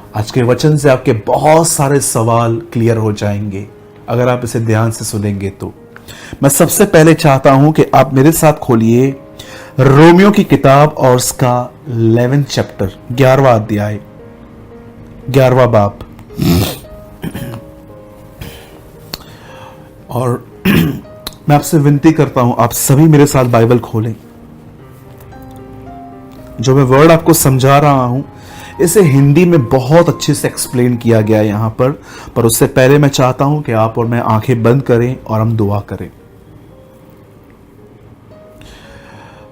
आज के वचन से आपके बहुत सारे सवाल क्लियर हो जाएंगे अगर आप इसे ध्यान से सुनेंगे तो। मैं सबसे पहले चाहता हूं कि आप मेरे साथ खोलिए रोमियो की किताब और उसका 11 चैप्टर, 11वां अध्याय, 11वां बाब। और मैं आपसे विनती करता हूं आप सभी मेरे साथ बाइबल खोलें। जो मैं वर्ड आपको समझा रहा हूं इसे हिंदी में बहुत अच्छे से एक्सप्लेन किया गया है यहां पर उससे पहले मैं चाहता हूं कि आप और मैं आंखें बंद करें और हम दुआ करें।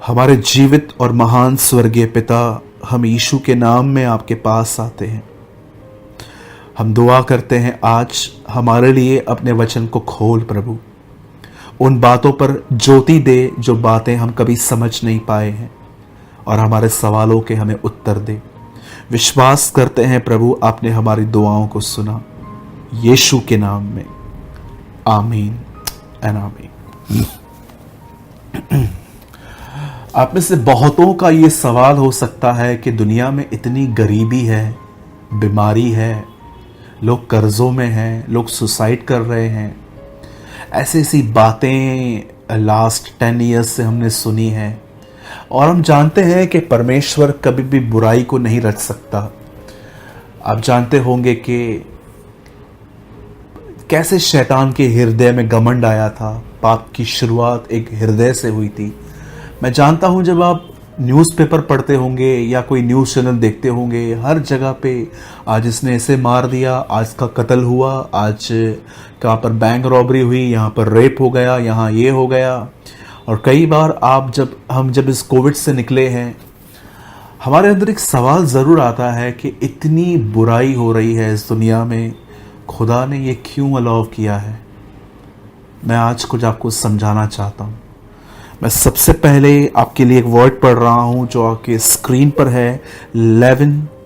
हमारे जीवित और महान स्वर्गीय पिता, हम यीशु के नाम में आपके पास आते हैं। हम दुआ करते हैं आज हमारे लिए अपने वचन को खोल प्रभु, उन बातों पर ज्योति दे जो बातें हम कभी समझ नहीं पाए हैं, और हमारे सवालों के हमें उत्तर दे। विश्वास करते हैं प्रभु आपने हमारी दुआओं को सुना, यीशु के नाम में, आमीन एंड आमीन। आप में से बहुतों का ये सवाल हो सकता है कि दुनिया में इतनी गरीबी है, बीमारी है, लोग कर्जों में हैं, लोग सुसाइड कर रहे हैं, ऐसी बातें लास्ट 10 ईयर्स से हमने सुनी हैं। और हम जानते हैं कि परमेश्वर कभी भी बुराई को नहीं रच सकता। आप जानते होंगे कि कैसे शैतान के हृदय में घमंड आया था। पाप की शुरुआत एक हृदय से हुई थी। मैं जानता हूं जब आप न्यूज़पेपर पढ़ते होंगे या कोई न्यूज़ चैनल देखते होंगे, हर जगह पे आज इसने ऐसे मार दिया, आज का कत्ल हुआ, आज कहाँ पर बैंक रॉबरी हुई, यहाँ पर रेप हो गया, यहाँ ये हो गया। और कई बार हम जब इस कोविड से निकले हैं, हमारे अंदर एक सवाल ज़रूर आता है कि इतनी बुराई हो रही है इस दुनिया में, खुदा ने ये क्यों अलाउ किया है। मैं आज कुछ आपको समझाना चाहता हूँ। मैं सबसे पहले आपके लिए एक वर्ड पढ़ रहा हूँ जो आपके स्क्रीन पर है,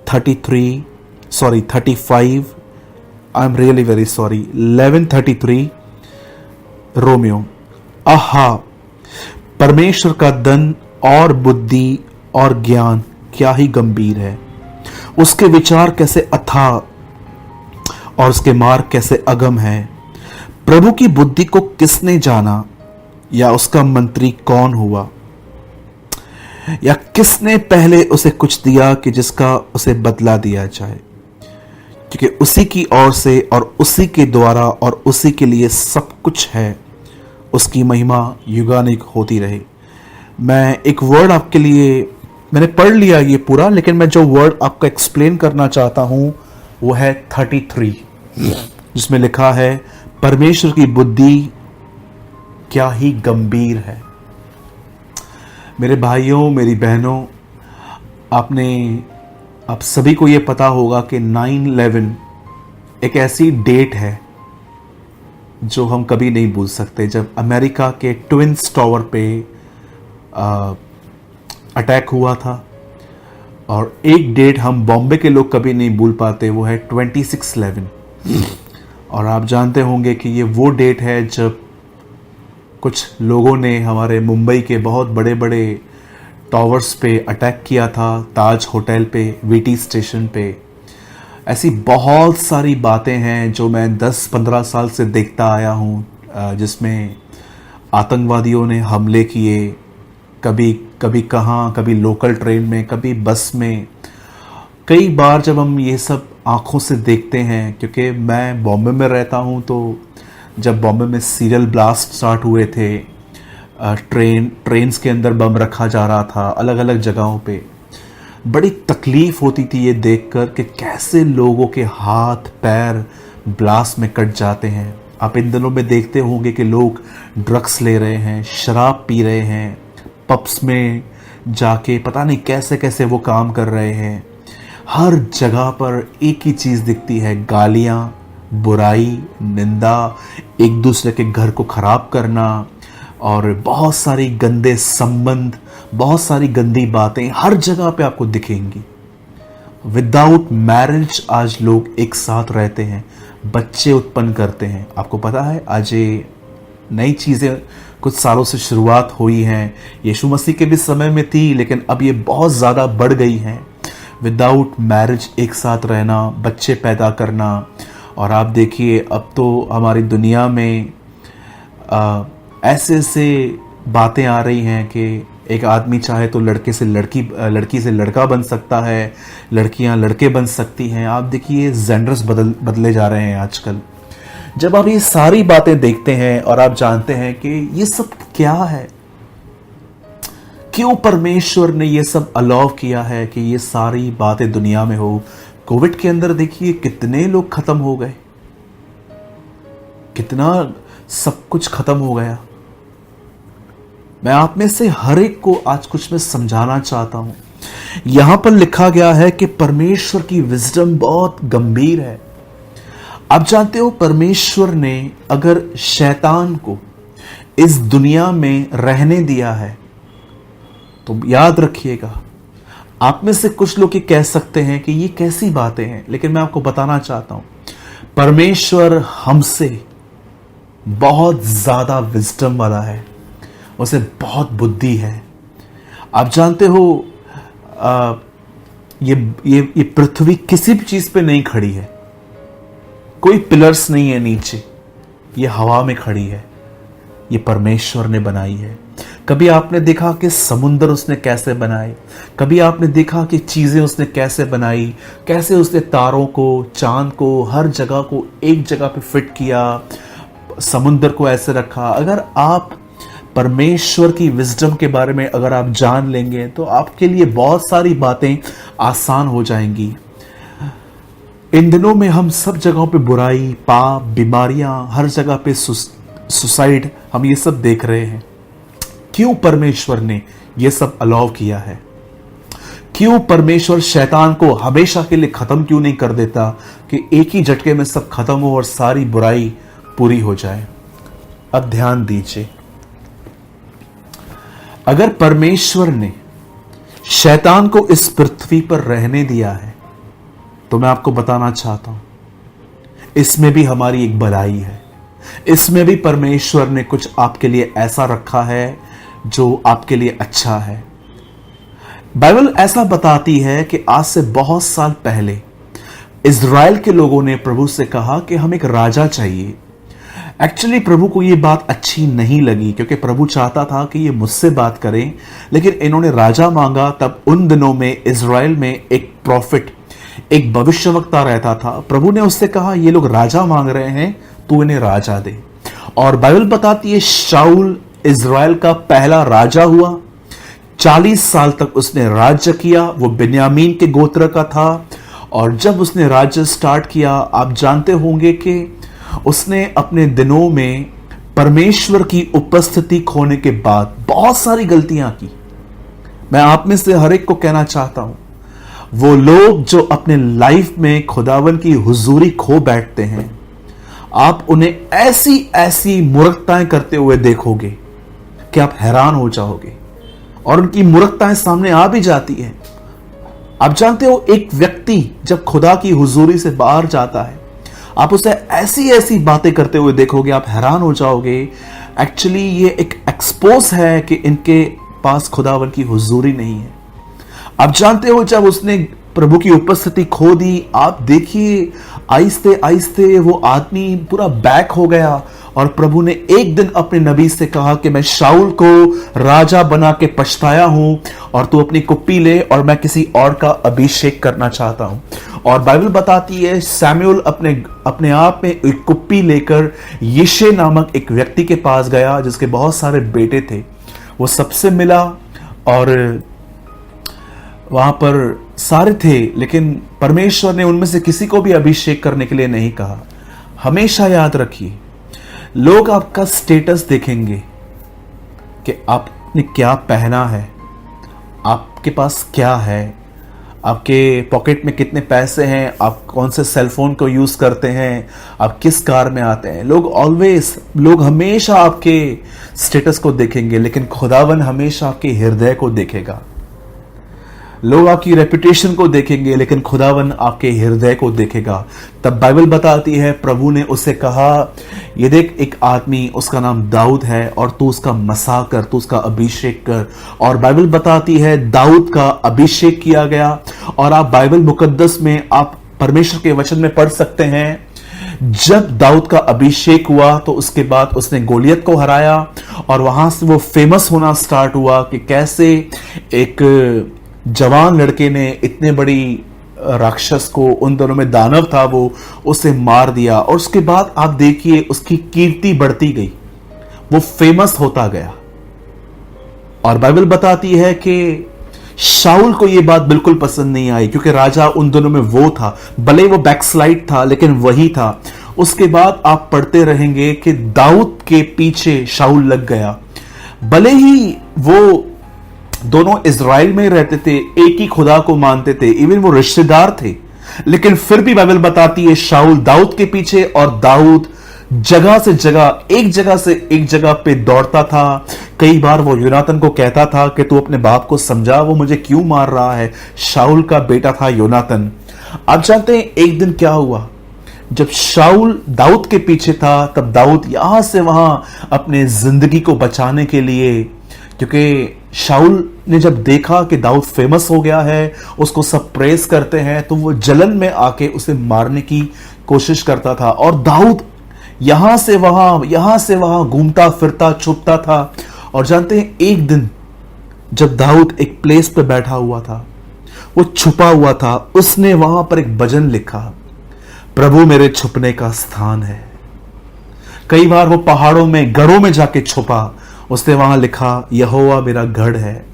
35, I am really very sorry, 11:33 Romeo. आहा, परमेश्वर का धन और बुद्धि और ज्ञान क्या ही गंभीर है, उसके विचार कैसे अथाह और उसके मार्ग कैसे अगम है। प्रभु की बुद्धि को किसने जाना, या उसका मंत्री कौन हुआ, या किसने पहले उसे कुछ दिया कि जिसका उसे बदला दिया जाए। क्योंकि उसी की ओर से और उसी के द्वारा और उसी के लिए सब कुछ है, उसकी महिमा युगानुग होती रहे। मैं एक वर्ड आपके लिए, मैंने पढ़ लिया ये पूरा, लेकिन मैं जो वर्ड आपको एक्सप्लेन करना चाहता हूं वो है 33, जिसमें लिखा है परमेश्वर की बुद्धि क्या ही गंभीर है। मेरे भाइयों, मेरी बहनों, आप सभी को ये पता होगा कि 9/11 एक ऐसी डेट है जो हम कभी नहीं भूल सकते, जब अमेरिका के ट्विन्स टावर पे अटैक हुआ था। और एक डेट हम बॉम्बे के लोग कभी नहीं भूल पाते, वो है 26/11। और आप जानते होंगे कि ये वो डेट है जब कुछ लोगों ने हमारे मुंबई के बहुत बड़े बड़े टावर्स पे अटैक किया था, ताज होटल पे, वीटी स्टेशन पे। ऐसी बहुत सारी बातें हैं जो मैं 10-15 साल से देखता आया हूँ, जिसमें आतंकवादियों ने हमले किए, कभी कहाँ, कभी लोकल ट्रेन में, कभी बस में। कई बार जब हम ये सब आँखों से देखते हैं, क्योंकि मैं बॉम्बे में रहता हूँ, तो जब बॉम्बे में सीरियल ब्लास्ट स्टार्ट हुए थे, ट्रेन्स के अंदर बम रखा जा रहा था अलग अलग जगहों पे, बड़ी तकलीफ होती थी ये देखकर कि कैसे लोगों के हाथ पैर ब्लास्ट में कट जाते हैं। आप इन दिनों में देखते होंगे कि लोग ड्रग्स ले रहे हैं, शराब पी रहे हैं, पब्स में जाके पता नहीं कैसे कैसे वो काम कर रहे हैं। हर जगह पर एक ही चीज़ दिखती है, गालियाँ, बुराई, निंदा, एक दूसरे के घर को खराब करना, और बहुत सारी गंदे संबंध, बहुत सारी गंदी बातें हर जगह पे आपको दिखेंगी। विदाउट मैरिज आज लोग एक साथ रहते हैं, बच्चे उत्पन्न करते हैं। आपको पता है आज ये नई चीज़ें कुछ सालों से शुरुआत हुई हैं, यीशु मसीह के भी समय में थी, लेकिन अब ये बहुत ज़्यादा बढ़ गई हैं। विदाउट मैरिज एक साथ रहना, बच्चे पैदा करना। और आप देखिए अब तो हमारी दुनिया में ऐसे ऐसे बातें आ रही हैं कि एक आदमी चाहे तो लड़के से लड़की, लड़की से लड़का बन सकता है, लड़कियां लड़के बन सकती हैं। आप देखिए जेंडर्स बदले जा रहे हैं आजकल। जब आप ये सारी बातें देखते हैं और आप जानते हैं कि ये सब क्या है, क्यों परमेश्वर ने ये सब अलाउ किया है कि ये सारी बातें दुनिया में हो। कोविड के अंदर देखिए कितने लोग खत्म हो गए, कितना सब कुछ खत्म हो गया। मैं आप में से हर एक को आज कुछ मैं समझाना चाहता हूं। यहां पर लिखा गया है कि परमेश्वर की विजडम बहुत गंभीर है। आप जानते हो परमेश्वर ने अगर शैतान को इस दुनिया में रहने दिया है तो याद रखिएगा, आप में से कुछ लोग ये कह सकते हैं कि ये कैसी बातें हैं, लेकिन मैं आपको बताना चाहता हूं परमेश्वर हमसे बहुत ज्यादा विजडम वाला है, उसे बहुत बुद्धि है। आप जानते हो ये पृथ्वी किसी भी चीज पे नहीं खड़ी है, कोई पिलर्स नहीं है नीचे, ये हवा में खड़ी है, ये परमेश्वर ने बनाई है। कभी आपने देखा कि समुंदर उसने कैसे बनाए, कभी आपने देखा कि चीजें उसने कैसे बनाई, कैसे उसने तारों को, चांद को, हर जगह को एक जगह पे फिट किया, समुंदर को ऐसे रखा। अगर आप परमेश्वर की विजडम के बारे में अगर आप जान लेंगे तो आपके लिए बहुत सारी बातें आसान हो जाएंगी। इन दिनों में हम सब जगहों पे बुराई, पाप, बीमारियां, हर जगह पे सुसाइड, हम ये सब देख रहे हैं। क्यों परमेश्वर ने ये सब अलाउ किया है? क्यों परमेश्वर शैतान को हमेशा के लिए खत्म क्यों नहीं कर देता कि एक ही झटके में सब खत्म हो और सारी बुराई पूरी हो जाए? अब ध्यान दीजिए, अगर परमेश्वर ने शैतान को इस पृथ्वी पर रहने दिया है तो मैं आपको बताना चाहता हूं इसमें भी हमारी एक भलाई है, इसमें भी परमेश्वर ने कुछ आपके लिए ऐसा रखा है जो आपके लिए अच्छा है। बाइबल ऐसा बताती है कि आज से बहुत साल पहले इज़राइल के लोगों ने प्रभु से कहा कि हम एक राजा चाहिए। एक्चुअली प्रभु को यह बात अच्छी नहीं लगी क्योंकि प्रभु चाहता था कि ये मुझसे बात करें, लेकिन इन्होंने राजा मांगा। तब उन दिनों में इज़राइल में एक प्रॉफिट, एक भविष्यवक्ता रहता था। प्रभु ने उससे कहा ये लोग राजा मांग रहे हैं, तू इन्हें राजा दे। और बाइबल बताती है शाऊल इज़राइल का पहला राजा हुआ। 40 साल तक उसने राज्य किया। वो बिन्यामीन के गोत्र का था और जब उसने राज्य स्टार्ट किया, आप जानते होंगे कि उसने अपने दिनों में परमेश्वर की उपस्थिति खोने के बाद बहुत सारी गलतियां की। मैं आप में से हर एक को कहना चाहता हूं, वो लोग जो अपने लाइफ में खुदावन की हुजूरी खो बैठते हैं, आप उन्हें ऐसी ऐसी मूर्खताएं करते हुए देखोगे कि आप हैरान हो जाओगे और उनकी मूर्खताएं सामने आ भी जाती है। आप जानते हो एक व्यक्ति जब खुदा की हुजूरी से बाहर जाता है, आप उसे ऐसी ऐसी बातें करते हुए देखोगे, आप हैरान हो जाओगे। एक्चुअली ये एक एक्सपोज है कि इनके पास खुदावन की हुजूरी नहीं है। आप जानते हो जब उसने प्रभु की उपस्थिति खो दी, आप देखिए आहिस्ते आहिस्ते वो आदमी पूरा बैक हो गया। और प्रभु ने एक दिन अपने नबी से कहा कि मैं शाऊल को राजा बना के पछताया हूं और तू अपनी कुप्पी ले और मैं किसी और का अभिषेक करना चाहता हूं। और बाइबल बताती है सैमुअल अपने आप में एक कुप्पी लेकर यिशे नामक एक व्यक्ति के पास गया जिसके बहुत सारे बेटे थे। वो सबसे मिला और वहां पर सारे थे, लेकिन परमेश्वर ने उनमें से किसी को भी अभिषेक करने के लिए नहीं कहा। हमेशा याद रखिए, लोग आपका स्टेटस देखेंगे कि आपने क्या पहना है, आपके पास क्या है, आपके पॉकेट में कितने पैसे हैं, आप कौन से सेल फोन को यूज करते हैं, आप किस कार में आते हैं। लोग हमेशा आपके स्टेटस को देखेंगे, लेकिन खुदावन हमेशा आपके हृदय को देखेगा। लोग आपकी रेपुटेशन को देखेंगे, लेकिन खुदावन आपके हृदय को देखेगा। तब बाइबल बताती है प्रभु ने उससे कहा, ये देख एक आदमी, उसका नाम दाऊद है, और तू उसका मसा कर, तू उसका अभिषेक कर। और बाइबल बताती है दाऊद का अभिषेक किया गया। और आप बाइबल मुकद्दस में आप परमेश्वर के वचन में पढ़ सकते हैं, जब दाऊद का अभिषेक हुआ तो उसके बाद उसने गोलियत को हराया, और वहां से वो फेमस होना स्टार्ट हुआ कि कैसे एक जवान लड़के ने इतने बड़ी राक्षस को, उन दोनों में दानव था वो, उसे मार दिया। और उसके बाद आप देखिए उसकी कीर्ति बढ़ती गई, वो फेमस होता गया। और बाइबल बताती है कि शाऊल को यह बात बिल्कुल पसंद नहीं आई, क्योंकि राजा उन दोनों में वो था, भले वो बैकस्लाइड था लेकिन वही था। उसके बाद आप पढ़ते रहेंगे कि दाऊद के पीछे शाऊल लग गया। भले ही वो दोनों इज़राइल में रहते थे, एक ही खुदा को मानते थे, इवन वो रिश्तेदार थे, लेकिन फिर भी बाइबल बताती है शाऊल दाऊद के पीछे, और दाऊद जगह से एक जगह पे दौड़ता था। कई बार वो योनातन को कहता था कि तू अपने बाप को समझा, वो मुझे क्यों मार रहा है। शाऊल का बेटा था योनातन। आप जानते हैं एक दिन क्या हुआ, जब शाऊल दाऊद के पीछे था, तब दाऊद यहां से वहां अपने जिंदगी को बचाने के लिए, क्योंकि शाऊल ने जब देखा कि दाऊद फेमस हो गया है, उसको सब प्रेस करते हैं, तो वो जलन में आके उसे मारने की कोशिश करता था। और दाऊद यहां से वहां घूमता फिरता छुपता था। और जानते हैं एक दिन जब दाऊद एक प्लेस पे बैठा हुआ था, वो छुपा हुआ था, उसने वहां पर एक भजन लिखा, प्रभु मेरे छुपने का स्थान है। कई बार वो पहाड़ों में, गढ़ों में जाके छुपा, उसने वहां लिखा यहोवा मेरा गढ़ है।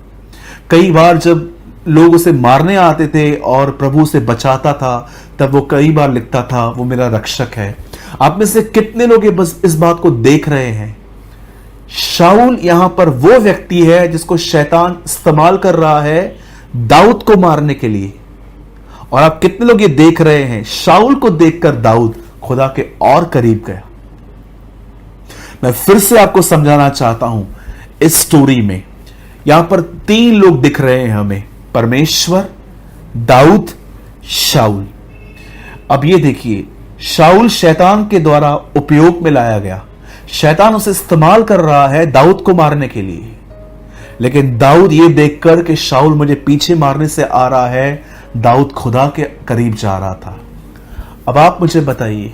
कई बार जब लोग उसे मारने आते थे और प्रभु उसे बचाता था, तब वो कई बार लिखता था वो मेरा रक्षक है। आप में से कितने लोग बस इस बात को देख रहे हैं? शाऊल यहां पर वो व्यक्ति है जिसको शैतान इस्तेमाल कर रहा है दाऊद को मारने के लिए। और आप कितने लोग ये देख रहे हैं, शाऊल को देखकर दाऊद खुदा के और करीब गया। मैं फिर से आपको समझाना चाहता हूं, इस स्टोरी में यहां पर 3 लोग दिख रहे हैं हमें, परमेश्वर, दाऊद, शाऊल। अब ये देखिए, शाऊल शैतान के द्वारा उपयोग में लाया गया, शैतान उसे इस्तेमाल कर रहा है दाऊद को मारने के लिए। लेकिन दाऊद ये देखकर कि शाऊल मुझे पीछे मारने से आ रहा है, दाऊद खुदा के करीब जा रहा था। अब आप मुझे बताइए,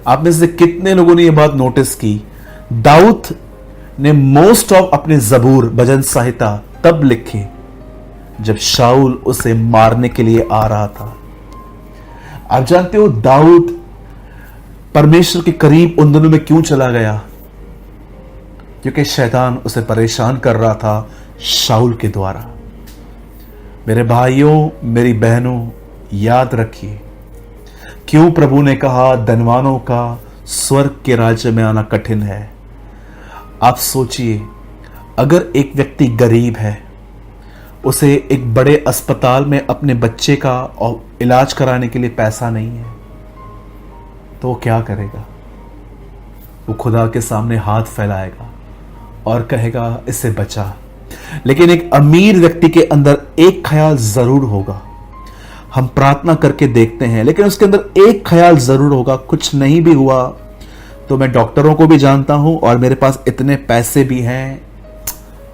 आप में से कितने लोगों ने यह बात नोटिस की? दाऊद ने मोस्ट ऑफ अपने जबूर, भजन संहिता तब लिखे जब शाऊल उसे मारने के लिए आ रहा था। आप जानते हो दाऊद परमेश्वर के करीब उन दिनों में क्यों चला गया? क्योंकि शैतान उसे परेशान कर रहा था शाऊल के द्वारा। मेरे भाइयों, मेरी बहनों, याद रखिए, क्यों प्रभु ने कहा धनवानों का स्वर्ग के राज्य में आना कठिन है। आप सोचिए, अगर एक व्यक्ति गरीब है, उसे एक बड़े अस्पताल में अपने बच्चे का और इलाज कराने के लिए पैसा नहीं है, तो वो क्या करेगा? वो खुदा के सामने हाथ फैलाएगा और कहेगा इसे बचा। लेकिन एक अमीर व्यक्ति के अंदर एक ख्याल जरूर होगा, हम प्रार्थना करके देखते हैं, लेकिन उसके अंदर एक ख्याल जरूर होगा, कुछ नहीं भी हुआ तो मैं डॉक्टरों को भी जानता हूं और मेरे पास इतने पैसे भी हैं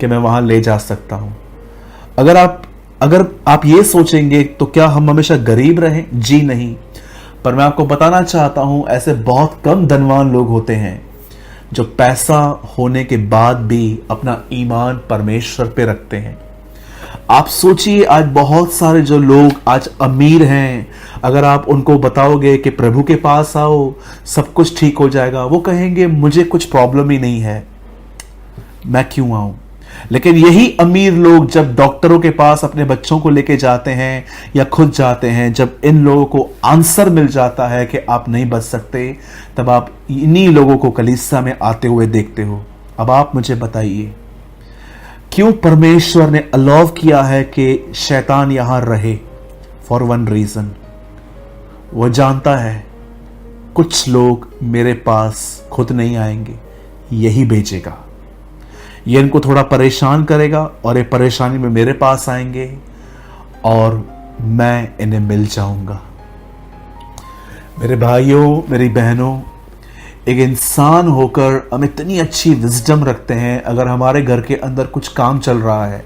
कि मैं वहां ले जा सकता हूं। अगर आप ये सोचेंगे तो क्या हम हमेशा गरीब रहें? जी नहीं। पर मैं आपको बताना चाहता हूं, ऐसे बहुत कम धनवान लोग होते हैं जो पैसा होने के बाद भी अपना ईमान परमेश्वर पे रखते हैं। आप सोचिए, आज बहुत सारे जो लोग आज अमीर हैं, अगर आप उनको बताओगे कि प्रभु के पास आओ सब कुछ ठीक हो जाएगा, वो कहेंगे मुझे कुछ प्रॉब्लम ही नहीं है, मैं क्यों आऊं। लेकिन यही अमीर लोग जब डॉक्टरों के पास अपने बच्चों को लेके जाते हैं या खुद जाते हैं, जब इन लोगों को आंसर मिल जाता है कि आप नहीं बच सकते, तब आप इन्हीं लोगों को कलीसिया में आते हुए देखते हो। अब आप मुझे बताइए, क्यों परमेश्वर ने अलाउ किया है कि शैतान यहां रहे? फॉर वन रीजन, वह जानता है कुछ लोग मेरे पास खुद नहीं आएंगे, यही भेजेगा। ये इनको थोड़ा परेशान करेगा और ये परेशानी में मेरे पास आएंगे और मैं इन्हें मिल जाऊंगा। मेरे भाइयों, मेरी बहनों, एक इंसान होकर हम इतनी अच्छी विजडम रखते हैं, अगर हमारे घर के अंदर कुछ काम चल रहा है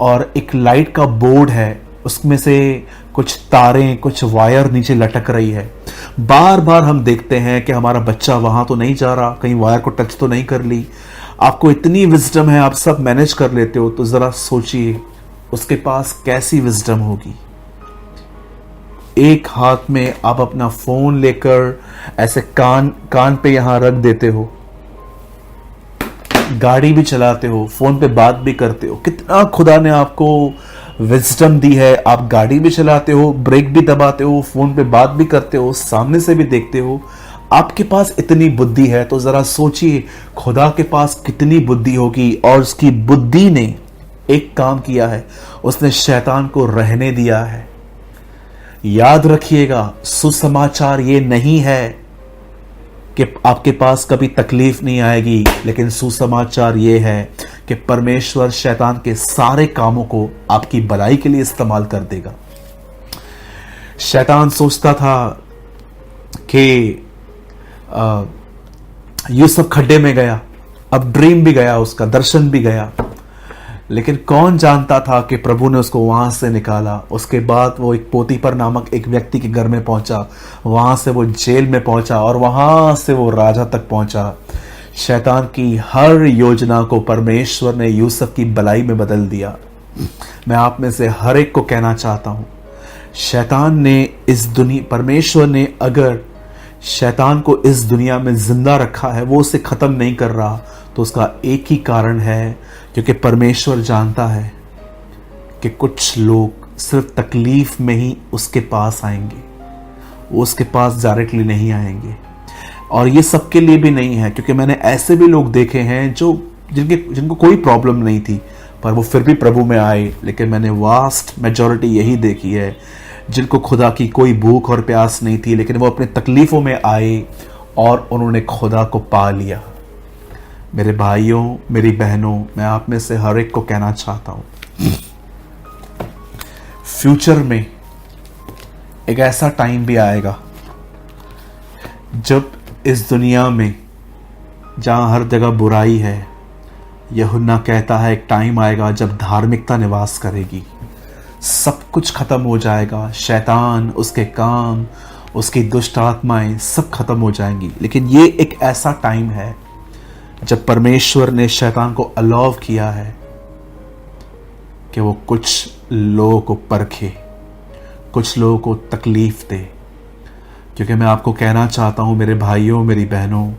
और एक लाइट का बोर्ड है, उसमें से कुछ तारें, कुछ वायर नीचे लटक रही है, बार बार हम देखते हैं कि हमारा बच्चा वहां तो नहीं जा रहा, कहीं वायर को टच तो नहीं कर ली। आपको इतनी विजडम है, आप सब मैनेज कर लेते हो, तो जरा सोचिए उसके पास कैसी विजडम होगी। एक हाथ में आप अपना फोन लेकर ऐसे कान पे यहां रख देते हो, गाड़ी भी चलाते हो, फोन पे बात भी करते हो। कितना खुदा ने आपको विजडम दी है। आप गाड़ी भी चलाते हो, ब्रेक भी दबाते हो, फोन पे बात भी करते हो, सामने से भी देखते हो। आपके पास इतनी बुद्धि है, तो जरा सोचिए खुदा के पास कितनी बुद्धि होगी। और उसकी बुद्धि ने एक काम किया है, उसने शैतान को रहने दिया है। याद रखिएगा, सुसमाचार ये नहीं है कि आपके पास कभी तकलीफ नहीं आएगी, लेकिन सुसमाचार ये है कि परमेश्वर शैतान के सारे कामों को आपकी भलाई के लिए इस्तेमाल कर देगा। शैतान सोचता था कि यूसुफ खड्डे में गया, अब ड्रीम भी गया, उसका दर्शन भी गया, लेकिन कौन जानता था कि प्रभु ने उसको वहां से निकाला। उसके बाद वो एक पोतीपर नामक एक व्यक्ति के घर में पहुंचा, वहां से वो जेल में पहुंचा और वहां से वो राजा तक पहुंचा। शैतान की हर योजना को परमेश्वर ने यूसुफ की भलाई में बदल दिया। मैं आप में से हर एक को कहना चाहता हूं, शैतान ने इस दुनिया, परमेश्वर ने अगर शैतान को इस दुनिया में जिंदा रखा है, वो उसे खत्म नहीं कर रहा, तो उसका एक ही कारण है, क्योंकि परमेश्वर जानता है कि कुछ लोग सिर्फ तकलीफ में ही उसके पास आएंगे, वो उसके पास डायरेक्टली नहीं आएंगे। और ये सबके लिए भी नहीं है, क्योंकि मैंने ऐसे भी लोग देखे हैं जो जिनको कोई प्रॉब्लम नहीं थी, पर वो फिर भी प्रभु में आए। लेकिन मैंने वास्ट मेजॉरिटी यही देखी है जिनको खुदा की कोई भूख और प्यास नहीं थी, लेकिन वो अपने तकलीफों में आए और उन्होंने खुदा को पा लिया। मेरे भाइयों, मेरी बहनों, मैं आप में से हर एक को कहना चाहता हूं, फ्यूचर में एक ऐसा टाइम भी आएगा जब इस दुनिया में जहां हर जगह बुराई है, यूहन्ना कहता है एक टाइम आएगा जब धार्मिकता निवास करेगी, सब कुछ खत्म हो जाएगा, शैतान, उसके काम, उसकी दुष्ट आत्माएं सब खत्म हो जाएंगी। लेकिन ये एक ऐसा टाइम है जब परमेश्वर ने शैतान को अलाउ किया है कि वो कुछ लोगों को परखे, कुछ लोगों को तकलीफ दे। क्योंकि मैं आपको कहना चाहता हूं मेरे भाइयों, मेरी बहनों,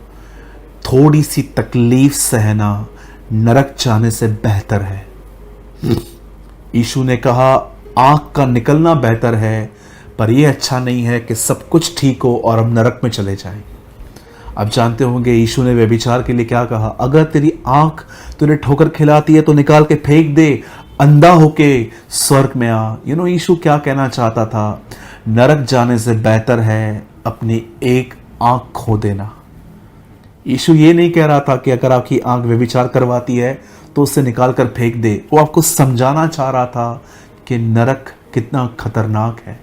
थोड़ी सी तकलीफ सहना नरक जाने से बेहतर है। यीशु ने कहा आंख का निकलना बेहतर है, पर यह अच्छा नहीं है कि सब कुछ ठीक हो और हम नरक में चले जाएं। आप जानते होंगे यीशु ने व्यभिचार के लिए क्या कहा, अगर तेरी आंख तुझे ठोकर खिलाती है तो निकाल के फेंक दे, अंधा होके स्वर्ग में आ। यीशु क्या कहना चाहता था, नरक जाने से बेहतर है अपनी एक आंख खो देना। यीशु ये नहीं कह रहा था कि अगर आपकी आंख व्यभिचार करवाती है तो उसे निकाल कर फेंक दे। वो आपको समझाना चाह रहा था कि नरक कितना खतरनाक है।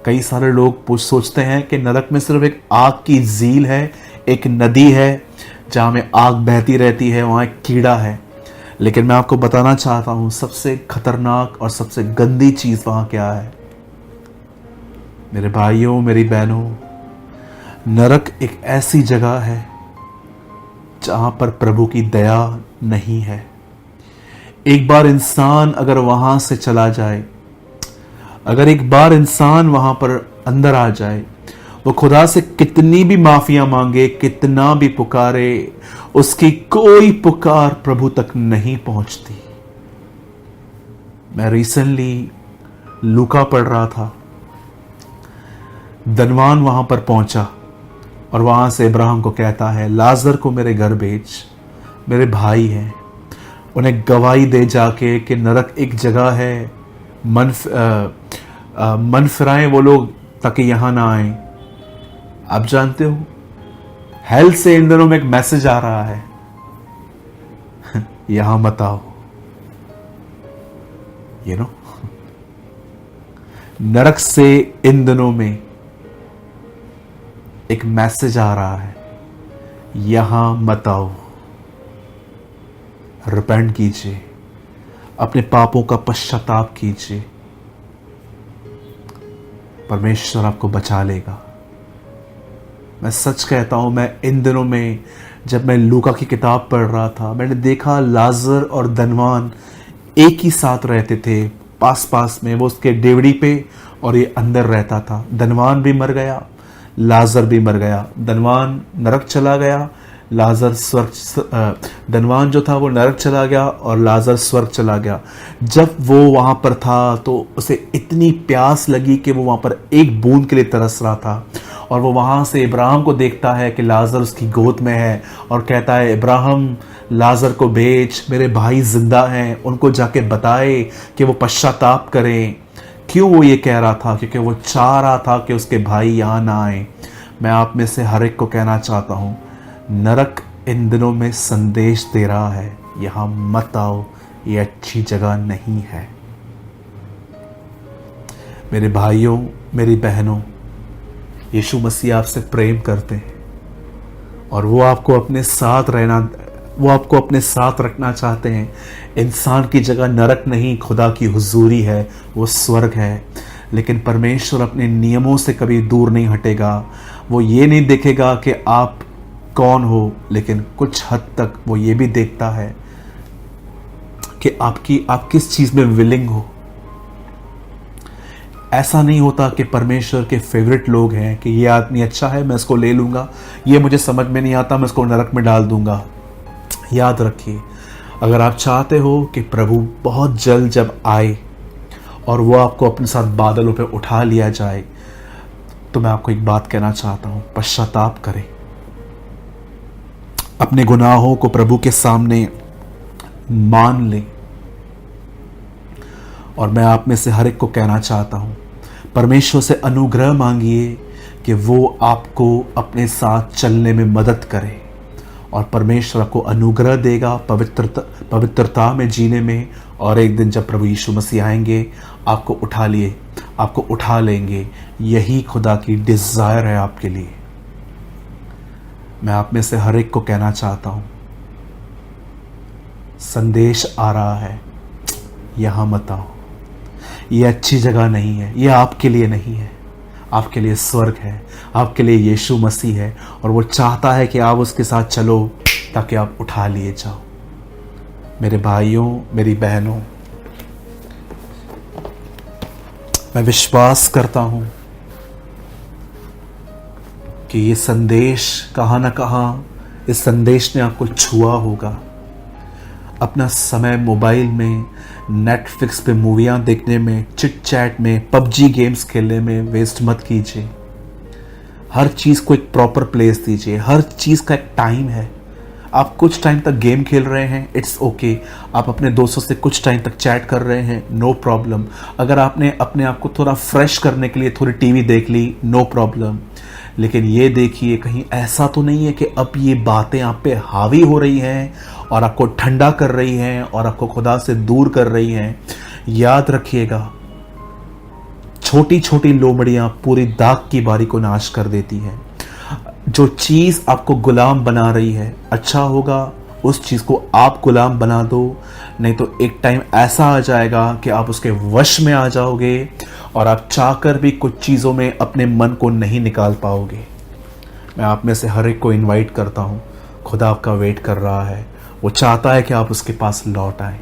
कई सारे लोग सोचते हैं कि नरक में सिर्फ एक आग की झील है, एक नदी है जहां में आग बहती रहती है, वहां एक कीड़ा है। लेकिन मैं आपको बताना चाहता हूं सबसे खतरनाक और सबसे गंदी चीज वहां क्या है। मेरे भाइयों, मेरी बहनों, नरक एक ऐसी जगह है जहां पर प्रभु की दया नहीं है। एक बार इंसान अगर वहां से चला जाए, अगर एक बार इंसान वहां पर अंदर आ जाए, वो खुदा से कितनी भी माफिया मांगे, कितना भी पुकारे, उसकी कोई पुकार प्रभु तक नहीं पहुंचती। मैं रिसेंटली लूका पढ़ रहा था, धनवान वहां पर पहुंचा और वहां से इब्राहिम को कहता है लाजर को मेरे घर भेज, मेरे भाई हैं। उन्हें गवाही दे जाके कि नरक एक जगह है, मन फिराएं वो लोग ताकि यहां ना आए। आप जानते हो हेल से इन दिनों में एक मैसेज आ रहा है यहां मत आओ। यू नो, नरक से इन दिनों में एक मैसेज आ रहा है, यहां मत आओ, रिपेंट कीजिए, अपने पापों का पश्चाताप कीजिए, परमेश्वर आपको बचा लेगा। मैं सच कहता हूं, मैं इन दिनों में जब मैं लूका की किताब पढ़ रहा था, मैंने देखा लाजर और धनवान एक ही साथ रहते थे, पास पास में। वो उसके डेवड़ी पे और ये अंदर रहता था। धनवान भी मर गया, लाजर भी मर गया। धनवान नरक चला गया, लाजर स्वर्ग, धनवान जो था वो नरक चला गया और लाजर स्वर्ग चला गया। जब वो वहां पर था तो उसे इतनी प्यास लगी कि वो वहां पर एक बूंद के लिए तरस रहा था। और वो वहां से इब्राहिम को देखता है कि लाजर उसकी गोद में है और कहता है, इब्राहिम लाजर को भेज, मेरे भाई जिंदा हैं, उनको जाके बताए कि वो पश्चाताप करें। क्यों वो ये कह रहा था? क्योंकि वो चाह रहा था कि उसके भाई यहाँ ना आए। मैं आप में से हर एक को कहना चाहता हूँ, नरक इन दिनों में संदेश दे रहा है, यहाँ मत आओ, ये अच्छी जगह नहीं है। मेरे भाइयों, मेरी बहनों, यीशु मसीह आपसे प्रेम करते हैं और वो आपको अपने साथ रखना चाहते हैं। इंसान की जगह नरक नहीं, खुदा की हुजूरी है, वो स्वर्ग है। लेकिन परमेश्वर अपने नियमों से कभी दूर नहीं हटेगा। वो ये नहीं देखेगा कि आप कौन हो, लेकिन कुछ हद तक वो ये भी देखता है कि आप किस चीज में विलिंग हो। ऐसा नहीं होता कि परमेश्वर के फेवरेट लोग हैं कि ये आदमी अच्छा है, मैं इसको ले लूंगा, ये मुझे समझ में नहीं आता, मैं इसको नरक में डाल दूंगा। याद रखिए, अगर आप चाहते हो कि प्रभु बहुत जल्द जब आए और वो आपको अपने साथ बादलों पे उठा लिया जाए, तो मैं आपको एक बात कहना चाहता हूं, पश्चाताप करें, अपने गुनाहों को प्रभु के सामने मान लें। और मैं आप में से हर एक को कहना चाहता हूं, परमेश्वर से अनुग्रह मांगिए कि वो आपको अपने साथ चलने में मदद करे और परमेश्वर आपको अनुग्रह देगा पवित्रता में जीने में। और एक दिन जब प्रभु यीशु मसीह आएंगे, आपको उठा लेंगे। यही खुदा की डिजायर है आपके लिए। मैं आप में से हर एक को कहना चाहता हूं, संदेश आ रहा है, यहां मत आओ, ये अच्छी जगह नहीं है, ये आपके लिए नहीं है। आपके लिए स्वर्ग है, आपके लिए यीशु मसीह है और वो चाहता है कि आप उसके साथ चलो ताकि आप उठा लिए जाओ। मेरे भाइयों, मेरी बहनों, मैं विश्वास करता हूं कि ये संदेश कहां ना कहां, इस संदेश ने आपको छुआ होगा। अपना समय मोबाइल में, नेटफ्लिक्स पे मूवियाँ देखने में, चिट चैट में, पबजी गेम्स खेलने में वेस्ट मत कीजिए। हर चीज़ को एक प्रॉपर प्लेस दीजिए। हर चीज़ का एक टाइम है। आप कुछ टाइम तक गेम खेल रहे हैं, इट्स ओके। आप अपने दोस्तों से कुछ टाइम तक चैट कर रहे हैं, नो प्रॉब्लम। अगर आपने अपने आप को थोड़ा फ्रेश करने के लिए थोड़ी टीवी देख ली, नो प्रॉब्लम। लेकिन ये देखिए, कहीं ऐसा तो नहीं है कि अब ये बातें आप पे हावी हो रही हैं और आपको ठंडा कर रही हैं और आपको खुदा से दूर कर रही हैं। याद रखिएगा, छोटी छोटी लोमड़ियां पूरी दाग की बारी को नाश कर देती हैं। जो चीज़ आपको गुलाम बना रही है, अच्छा होगा उस चीज़ को आप गुलाम बना दो, नहीं तो एक टाइम ऐसा आ जाएगा कि आप उसके वश में आ जाओगे और आप चाहकर भी कुछ चीज़ों में अपने मन को नहीं निकाल पाओगे। मैं आप में से हर एक को इनवाइट करता हूँ, खुदा आपका वेट कर रहा है। वो चाहता है कि आप उसके पास लौट आए।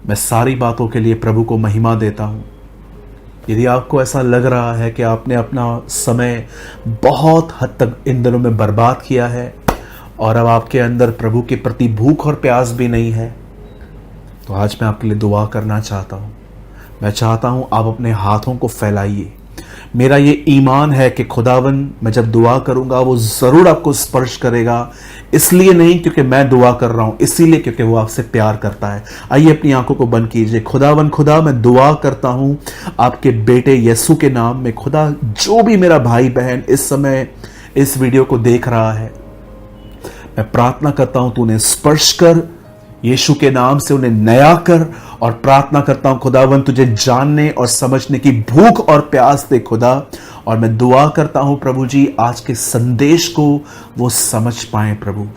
मैं सारी बातों के लिए प्रभु को महिमा देता हूँ। यदि आपको ऐसा लग रहा है कि आपने अपना समय बहुत हद तक इन दिनों में बर्बाद किया है और अब आपके अंदर प्रभु के प्रति भूख और प्यास भी नहीं है, तो आज मैं आपके लिए दुआ करना चाहता हूँ। मैं चाहता हूँ आप अपने हाथों को फैलाइए। मेरा ये ईमान है कि खुदावन, मैं जब दुआ करूँगा वो ज़रूर आपको स्पर्श करेगा। इसलिए नहीं क्योंकि मैं दुआ कर रहा हूँ, इसीलिए क्योंकि वो आपसे प्यार करता है। आइए अपनी आंखों को बंद कीजिए। खुदावन, खुदा, मैं दुआ करता हूँ आपके बेटे यीशु के नाम में। खुदा, जो भी मेरा भाई बहन इस समय इस वीडियो को देख रहा है, मैं प्रार्थना करता हूँ तू उन्हें स्पर्श कर, यीशु के नाम से उन्हें नया कर, और प्रार्थना करता हूं खुदावन तुझे जानने और समझने की भूख और प्यास दे खुदा। और मैं दुआ करता हूं प्रभु जी आज के संदेश को वो समझ पाए प्रभु।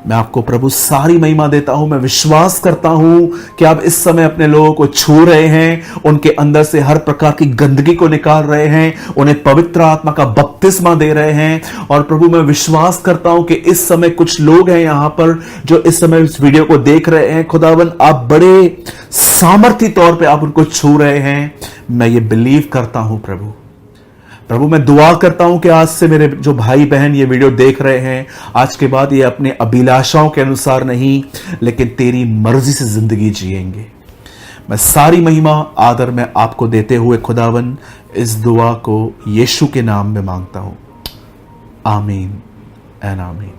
मैं आपको प्रभु सारी महिमा देता हूं। मैं विश्वास करता हूं कि आप इस समय अपने लोगों को छू रहे हैं, उनके अंदर से हर प्रकार की गंदगी को निकाल रहे हैं, उन्हें पवित्र आत्मा का बपतिस्मा दे रहे हैं। और प्रभु मैं विश्वास करता हूं कि इस समय कुछ लोग हैं यहां पर जो इस समय इस वीडियो को देख रहे हैं, खुदावन आप बड़े सामर्थ्य तौर पे आप उनको छू रहे हैं। मैं ये बिलीव करता हूं प्रभु। मैं दुआ करता हूं कि आज से मेरे जो भाई बहन ये वीडियो देख रहे हैं, आज के बाद ये अपने अभिलाषाओं के अनुसार नहीं लेकिन तेरी मर्जी से जिंदगी जिएंगे। मैं सारी महिमा आदर में आपको देते हुए खुदावन इस दुआ को यीशु के नाम में मांगता हूं। आमीन एंड आमीन।